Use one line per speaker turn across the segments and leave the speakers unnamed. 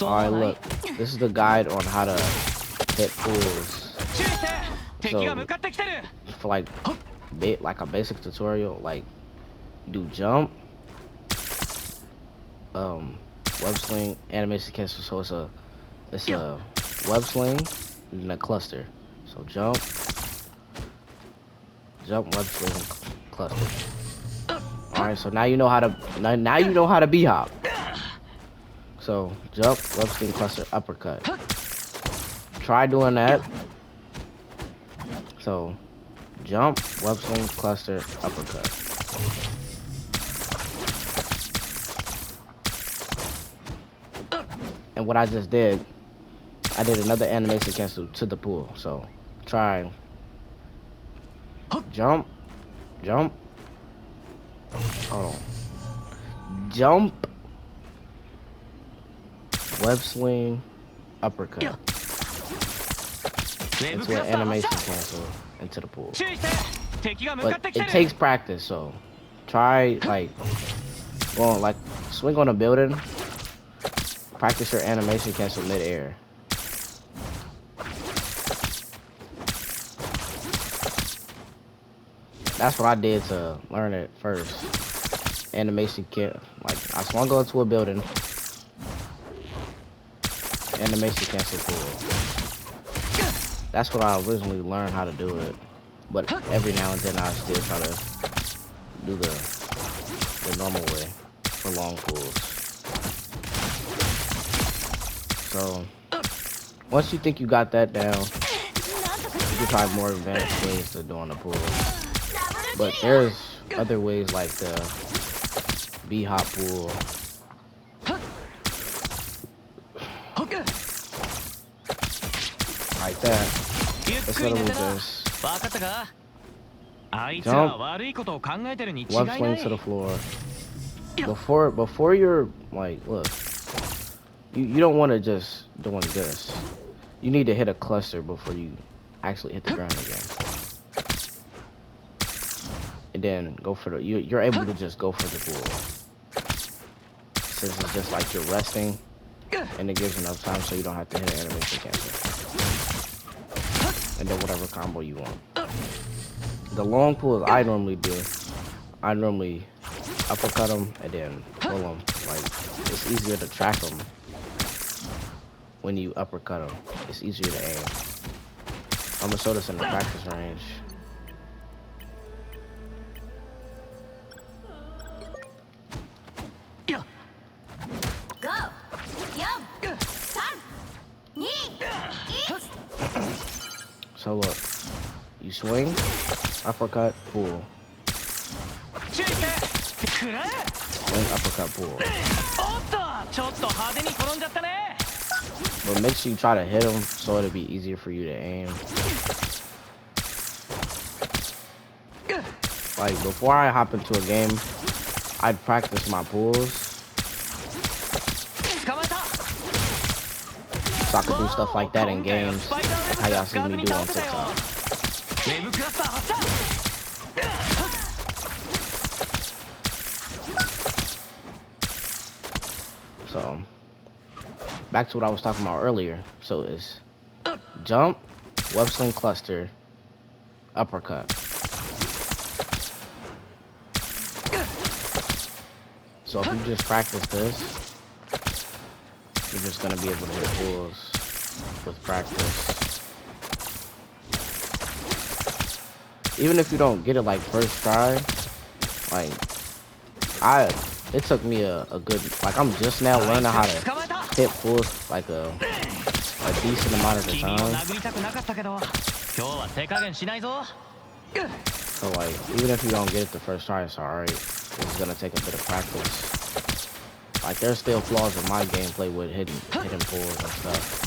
Alright, look. This is the guide on how to hit pools. So, for like a basic tutorial, like do jump, web sling, animation cancel. So it's a web sling and a cluster. So jump, web sling, cluster. Alright, so now you know how to B hop. So jump, web sling, cluster, uppercut. Try doing that. So jump, web swing, cluster, uppercut. And what I just did, I did another animation cancel to the pool. So try jump, hold on, jump, web swing, uppercut. Into an animation cancel into the pool. But it takes practice, so try like swing on a building, practice your animation cancel mid-air. That's what I did to learn it first. Animation cancel, like I swung onto a building, animation cancel pool. That's what I originally learned how to do it, but every now and then I still try to do the normal way for long pools. So once you think you got that down, you can try more advanced ways to doing the pool. But there's other ways like the B-hop pool. Like that. It's literally just jump, web swing to the floor. Before you're like, look, you don't want to just doing this. You need to hit a cluster before you actually hit the ground again. And then go for you're able to just go for the pool. Since it's just like you're resting, and it gives enough time so you don't have to hit an animation cancel. And then whatever combo you want. The long pulls I normally do, I normally uppercut them and then pull them. Like, it's easier to track them when you uppercut them. It's easier to aim. I'm gonna show this in the practice range. So look, you swing, uppercut, pull. Swing, uppercut, pull. But make sure you try to hit them so it'll be easier for you to aim. Like before I hop into a game, I'd practice my pulls. So I could do stuff like that in games. Like how y'all see me do on TikTok. So, back to what I was talking about earlier. So it's jump, web sling cluster, uppercut. So if you just practice this, you're just gonna be able to hit pulls with practice. Even if you don't get it like first try, like it took me a good, like I'm just now learning how to hit pulls like a decent amount of the time. So like even if you don't get it the first try, it's alright. It's gonna take a bit of practice. Like there's still flaws in my gameplay with hitting pulls and stuff.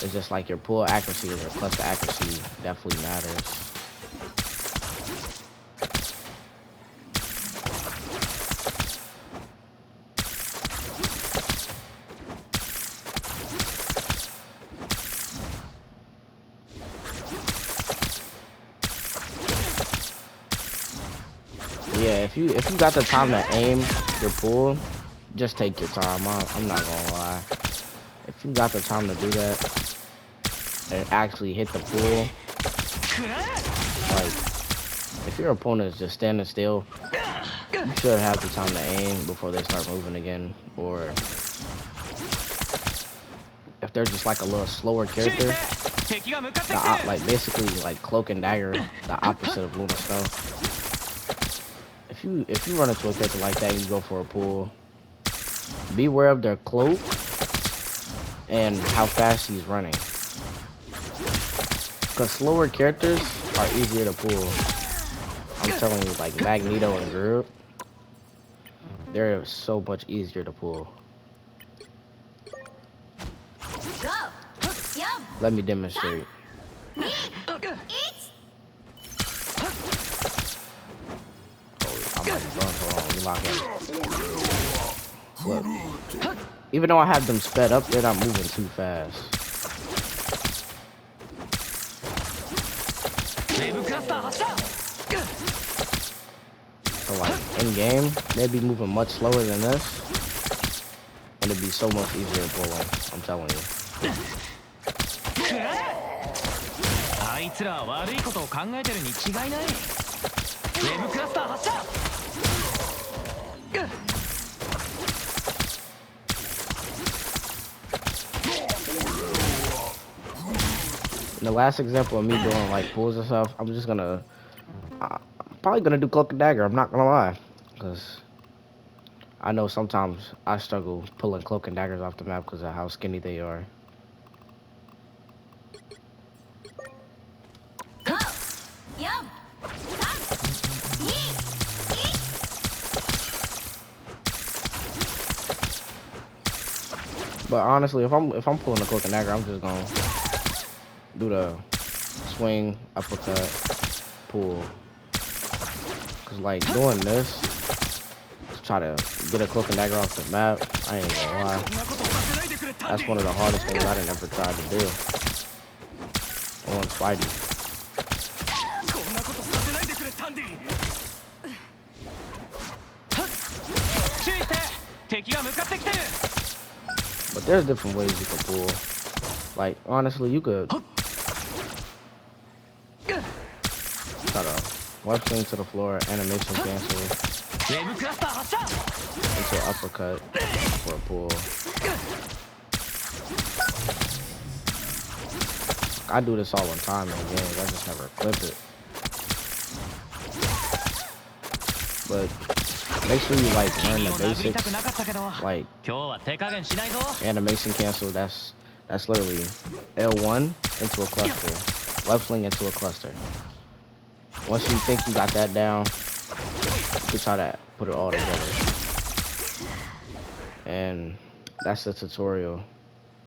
It's just like your pull accuracy or your cluster accuracy definitely matters. Yeah, if you got the time to aim your pull, just take your time. I'm not gonna lie. If you got the time to do that and actually hit the pool, like if your opponent is just standing still, you should have the time to aim before they start moving again. Or if they're just like a little slower character, like basically like Cloak and Dagger, the opposite of Luna Snow. If you run into a character like that and you go for a pull, be aware of their cloak and how fast he's running. Because slower characters are easier to pull. I'm telling you, like Magneto and Groot, they're so much easier to pull. Let me demonstrate. Look, even though I have them sped up, they're not moving too fast. So like in game, they'd be moving much slower than this, and it'd be so much easier to pull them. I'm telling you. In the last example of me doing like pulls and stuff, I'm probably gonna do Cloak and Dagger. I'm not gonna lie, because I know sometimes I struggle pulling Cloak and Daggers off the map because of how skinny they are. But honestly, if I'm pulling a Cloak and Dagger, I'm just gonna do the swing, uppercut, pull. Cause like doing this, to try to get a Cloak and Dagger off the map, I ain't gonna lie. That's one of the hardest things I didn't ever try to do. On Spidey. But there's different ways you can pull. Like honestly, you could try to left swing to the floor, animation cancel, into an uppercut for a pull. I do this all in time in games. I just never clip it. But make sure you like learn the basics. Like animation cancel. That's literally L1 into a cluster, left swing into a cluster. Once you think you got that down, you can try to put it all together. And that's the tutorial.